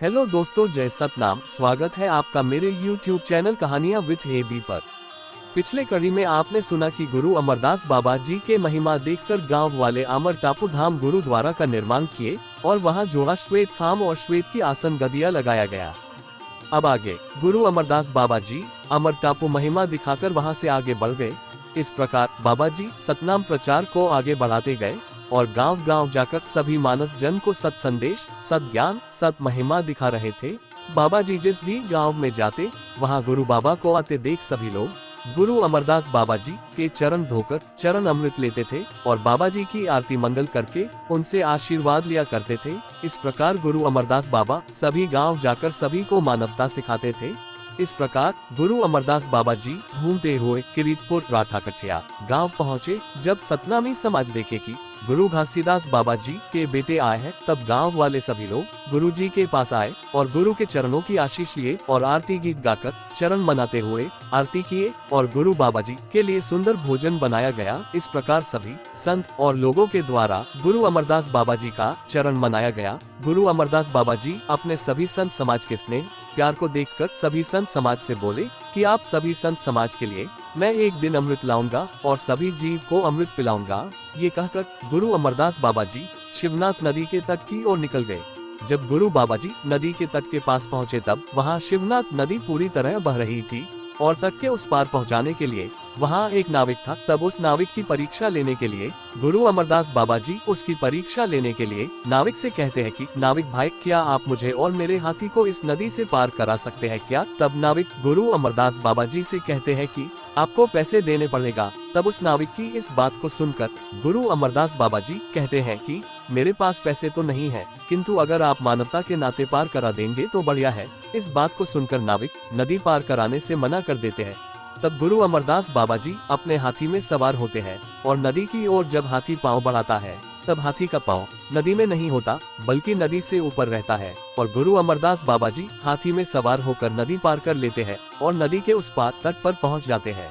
Hello दोस्तों, जय सतनाम। स्वागत है आपका मेरे YouTube चैनल कहानियां विद AB पर। पिछले कड़ी में आपने सुना कि गुरु अमरदास बाबा जी के महिमा देखकर गांव वाले अमर टापू धाम गुरुद्वारा का निर्माण किए और वहां जोड़ा श्वेत खाम और श्वेत की आसन गदिया लगाया गया। अब आगे गुरु अमरदास बाबा जी अमर टापू महिमा दिखाकर वहां से आगे बढ़ गए। इस प्रकार बाबा जी सतनाम प्रचार को आगे बढ़ाते गए और गांव गांव जाकर सभी मानस जन को सत संदेश, सत ज्ञान, सत महिमा दिखा रहे थे। बाबा जी जिस भी गांव में जाते वहां गुरु बाबा को आते देख सभी लोग गुरु अमरदास बाबा जी के चरण धोकर चरण अमृत लेते थे और बाबा जी की आरती मंगल करके उनसे आशीर्वाद लिया करते थे। इस प्रकार गुरु अमरदास बाबा सभी गांव जाकर सभी को मानवता सिखाते थे। इस प्रकार गुरु अमरदास बाबा जी घूमते हुए किरीटपुर राठाकठिया गांव पहुंचे। जब सतनामी समाज देखे कि गुरु घासीदास बाबा जी के बेटे आए हैं, तब गांव वाले सभी लोग गुरु जी के पास आए और गुरु के चरणों की आशीष लिए और आरती गीत गाकर चरण मनाते हुए आरती किए और गुरु बाबा जी के लिए सुंदर भोजन बनाया गया। इस प्रकार सभी संत और लोगों के द्वारा गुरु अमरदास बाबा जी का चरण मनाया गया। गुरु अमरदास बाबा जी अपने सभी संत समाज के स्नेह प्यार को देखकर सभी संत समाज से बोले कि आप सभी संत समाज के लिए मैं एक दिन अमृत लाऊंगा और सभी जीव को अमृत पिलाऊंगा। ये कहकर गुरु अमरदास बाबा जी शिवनाथ नदी के तट की ओर निकल गए। जब गुरु बाबा जी नदी के तट के पास पहुंचे तब वहां शिवनाथ नदी पूरी तरह बह रही थी और तट के उस पार पहुंचाने के लिए वहां एक नाविक था। तब उस नाविक की परीक्षा लेने के लिए गुरु अमरदास बाबा जी उसकी परीक्षा लेने के लिए नाविक से कहते हैं कि नाविक भाई, क्या आप मुझे और मेरे हाथी को इस नदी से पार करा सकते हैं क्या? तब नाविक गुरु अमरदास बाबा जी से कहते हैं कि आपको पैसे देने पड़ेगा। तब उस नाविक की इस बात को सुनकर गुरु अमरदास बाबा जी कहते हैं कि मेरे पास पैसे तो नहीं है, किंतु अगर आप मानवता के नाते पार करा देंगे तो बढ़िया है। इस बात को सुनकर नाविक नदी पार कराने से मना कर देते हैं। तब गुरु अमरदास बाबा जी अपने हाथी में सवार होते हैं और नदी की ओर जब हाथी पांव बढ़ाता है तब हाथी का पांव नदी में नहीं होता बल्कि नदी से ऊपर रहता है और गुरु अमरदास बाबा जी हाथी में सवार होकर नदी पार कर लेते हैं और नदी के उस पार तट पर पहुंच जाते हैं।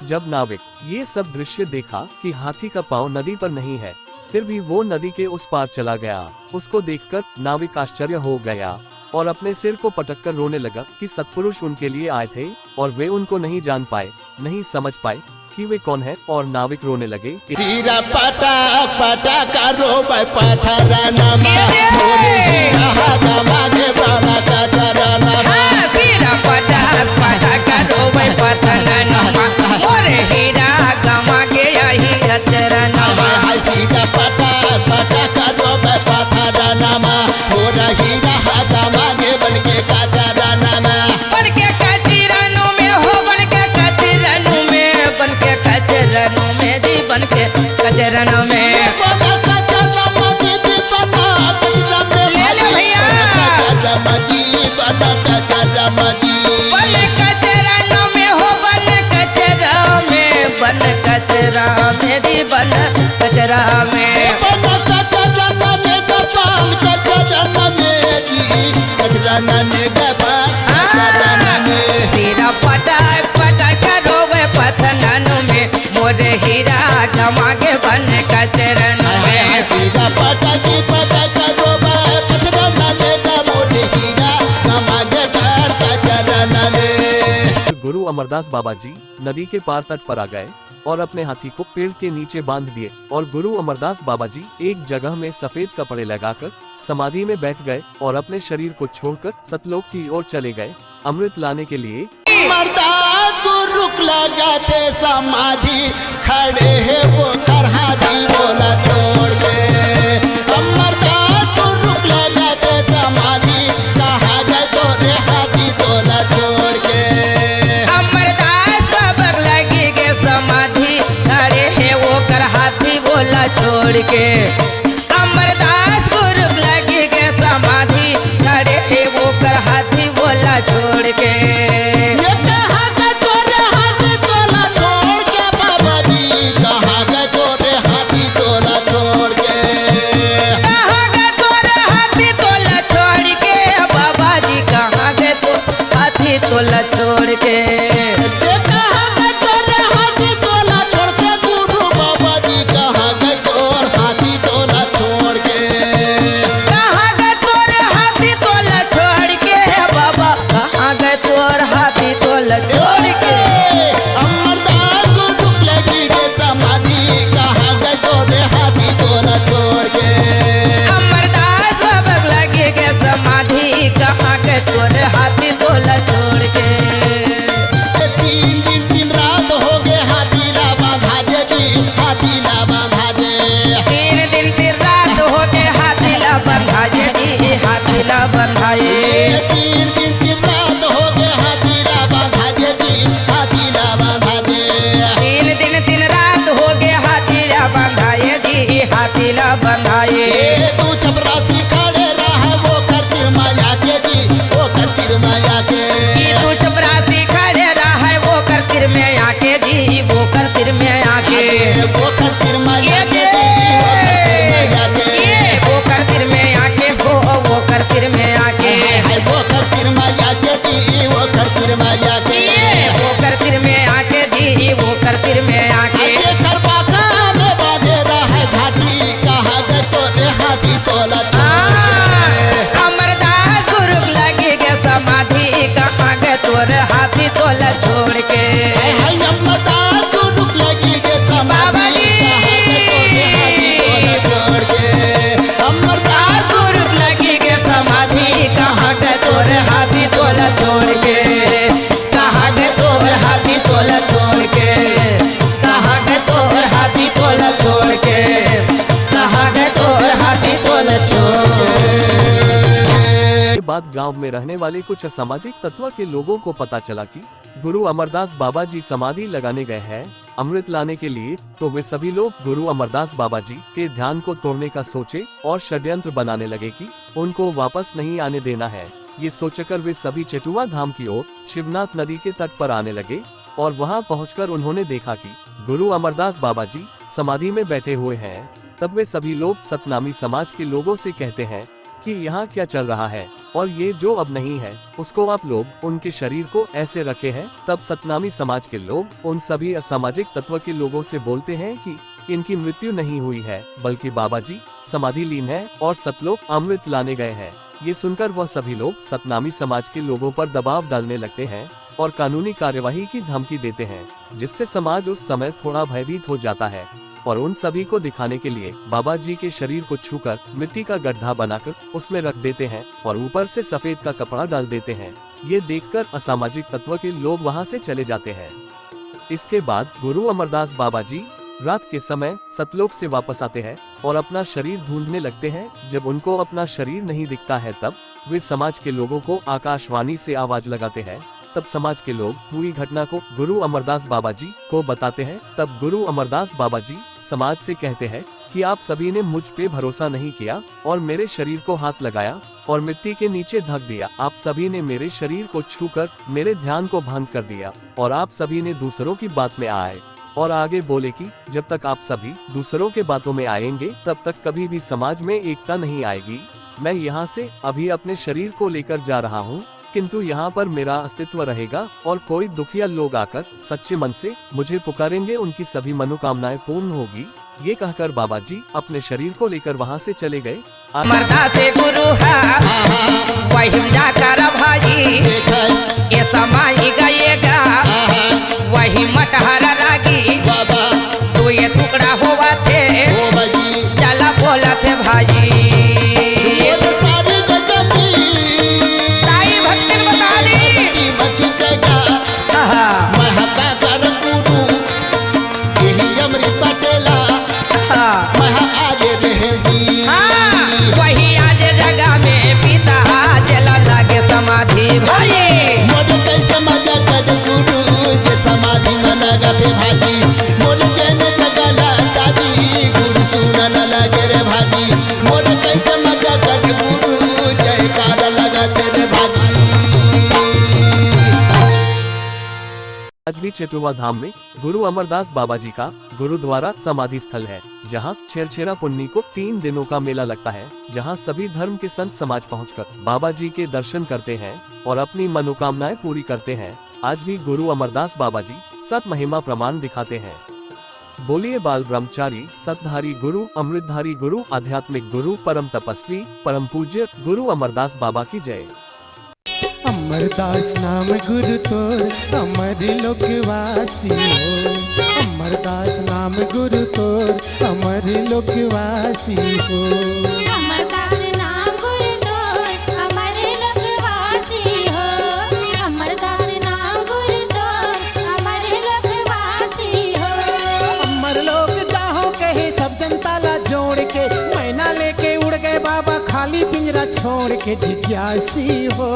जब नाविक ये सब दृश्य देखा कि हाथी का पांव नदी पर नहीं है, फिर भी वो नदी के उस पार चला गया, उसको देखकर नाविक आश्चर्य हो गया और अपने सिर को पटककर रोने लगा कि सत्पुरुष उनके लिए आए थे और वे उनको नहीं जान पाए, नहीं समझ पाए कि वे कौन है। और नाविक रोने लगे। कचरनों में ले लो भैया, बन कचरनों में हो, बन कचरा में, बन कचरा में दी, बन कचरा में सीरा पटक पटक रोवे पथननु में मोर हीरा गमागे बन कचरन में। गुरु अमरदास बाबा जी नदी के पार तट पर आ गए और अपने हाथी को पेड़ के नीचे बांध दिए और गुरु अमरदास बाबा जी एक जगह में सफेद कपड़े लगाकर समाधि में बैठ गए और अपने शरीर को छोड़कर सतलोक की ओर चले गए अमृत लाने के लिए। अमरदास को रुक लगाते समाधि खड़े है वो करहादी बोला छोड़ दे। अमरदास को रुक लगाते समाधि कहा गए तो रे हाथी तोला छोड़ के। अमरदास बाबा लगी के समाधि खड़े है वो करहादी बोला छोड़ के। अमरदास गुरु लगी के समाधि खड़े है वो करहादी बोला छोड़ के। तोला छोड़ के देखा है तोरे हाथी तोला छोड़ के गुरु बाबा जी कहाँ गए तोर हाथी तोला छोड़ के। कहाँ गए तोरे हाथी तोला छोड़ के बाबा कहाँ गए तोर हाथी तोला छोड़ के। अमरदास को रुक लगी के समाधि कहाँ गए तोरे हाथी तोला छोड़ के। अमरदास बाबा लगी के समाधि कहाँ गए तोरे हाथी तोला छोड़ के। 3 दिन 3 रात हो गए हाथी ला बांधा जे जी हाथी ला बांधा जे। 3 दिन 3 रात हो गए हाथी ला बंधा जे जी हाथी ला बंधाए। 3 दिन 3 रात हो गए हाथी ला बांधा जे जी हाथी ला बांधा जे। 3 दिन 3 रात हो गए हाथी ला बंधाए जी हाथी ला बंधाए। तू चपरासी खड़े रहा वो खतिर माया के जी वो खतिर माया के। तू चपरासी खड़े रहा है वो कर सिर में आके जी वो कर सिर में आके। वो खतिर माया के ये वो कर सिर में आके वो कर सिर में आके। वो खतिर माया के जी वो खतिर माया के। ये वो कर सिर में आके जी वो कर सिर में आके। करवाता में बाजे रहा घाटी कहाँ गए तोरे हाथी तोला छोड़ के। अमरदास गुरु लगी के समाधि कहाँ गए तोरे हाथी तोला छोड़ के। अमरदास को रुक लगी के बाबा समाधि जी कहाँ गए तोरे हाथी तोला छोड़ के। अमरदास गुरु लगी के समाधि कहाँ गए तोरे हाथी तोला छोड़ के। कहाँ गए तोरे हाथी तोला छोड़ के। कहाँ गए तोरे हाथी तोला छोड़ के। कहाँ गए तोरे हाथी तोला छोड़ के। के बाद गांव में रहने वाले कुछ असामाजिक तत्व के लोगों को पता चला कि गुरु अमरदास बाबा जी समाधि लगाने गए हैं अमृत लाने के लिए, तो वे सभी लोग गुरु अमरदास बाबा जी के ध्यान को तोड़ने का सोचे और षड्यंत्र बनाने लगे कि उनको वापस नहीं आने देना है। ये सोचकर वे सभी चेटुआ धाम की ओर शिवनाथ नदी के तट पर आने लगे और वहां पहुंचकर उन्होंने देखा कि गुरु अमरदास बाबा जी समाधि में बैठे हुए हैं। तब वे सभी लोग सतनामी समाज के लोगों से कहते हैं कि यहाँ क्या चल रहा है और ये जो अब नहीं है उसको आप लोग उनके शरीर को ऐसे रखे हैं। तब सतनामी समाज के लोग उन सभी असामाजिक तत्व के लोगों से बोलते हैं कि इनकी मृत्यु नहीं हुई है बल्कि बाबा जी समाधि लीन है और सतलोक अमृत लाने गए हैं। ये सुनकर वह सभी लोग सतनामी समाज के लोगों पर दबाव डालने लगते हैं और कानूनी कार्यवाही की धमकी देते हैं, जिससे समाज उस समय थोड़ा भयभीत हो जाता है और उन सभी को दिखाने के लिए बाबा जी के शरीर को छूकर मिट्टी का गड्ढा बनाकर उसमें रख देते हैं और ऊपर से सफेद का कपड़ा डाल देते हैं। ये देखकर असामाजिक तत्व के लोग वहां से चले जाते हैं। इसके बाद गुरु अमरदास बाबा जी रात के समय सतलोक से वापस आते हैं और अपना शरीर ढूंढने लगते हैं। जब उनको अपना शरीर नहीं दिखता है तब वे समाज के लोगों को आकाशवाणी से आवाज लगाते हैं। तब समाज के लोग पूरी घटना को गुरु अमरदास बाबा जी को बताते हैं। तब गुरु अमरदास बाबा जी समाज से कहते हैं कि आप सभी ने मुझ पे भरोसा नहीं किया और मेरे शरीर को हाथ लगाया और मिट्टी के नीचे ढक दिया। आप सभी ने मेरे शरीर को छूकर मेरे ध्यान को भंग कर दिया और आप सभी ने दूसरों की बात में आए। और आगे बोले कि जब तक आप सभी दूसरों के बातों में आएंगे तब तक कभी भी समाज में एकता नहीं आएगी। मैं यहाँ से अभी अपने शरीर को लेकर जा रहा हूँ, किंतु यहाँ पर मेरा अस्तित्व रहेगा और कोई दुखिया लोग आकर सच्चे मन से मुझे पुकारेंगे, उनकी सभी मनोकामनाएं पूर्ण होगी। ये कहकर बाबा जी अपने शरीर को लेकर वहाँ से चले गए। मर्दा से गुरु है वही जाकर भाई ये समाई गएगा। चितुआ धाम में गुरु अमरदास बाबा जी का गुरुद्वारा समाधि स्थल है, जहां छेरछेरा पुन्नी को 3 दिनों का मेला लगता है, जहां सभी धर्म के संत समाज पहुंचकर बाबा जी के दर्शन करते हैं और अपनी मनोकामनाएं पूरी करते हैं। आज भी गुरु अमरदास बाबा जी सत महिमा प्रमाण दिखाते हैं। बोलिए बाल ब्रह्मचारी, सतधारी गुरु, अमृतधारी गुरु, आध्यात्मिक गुरु, परम तपस्वी, परम पूज्य गुरु अमरदास बाबा की जय। अमरदास नाम गुरु तोर अमर लोकवासी हो। अमरदास नाम गुरु तोर अमर लोकवासी हो। अमरदास नाम गुरु तोर अमर लोकवासी हो। अमरदास नाम गुरु तोर अमर लोकवासी हो। अमर लोग जाहो कहे सब जनता ला जोड़ के, मैना लेके उड़ गए बाबा खाली पिंजरा छोड़ के, जिज्ञासी हो।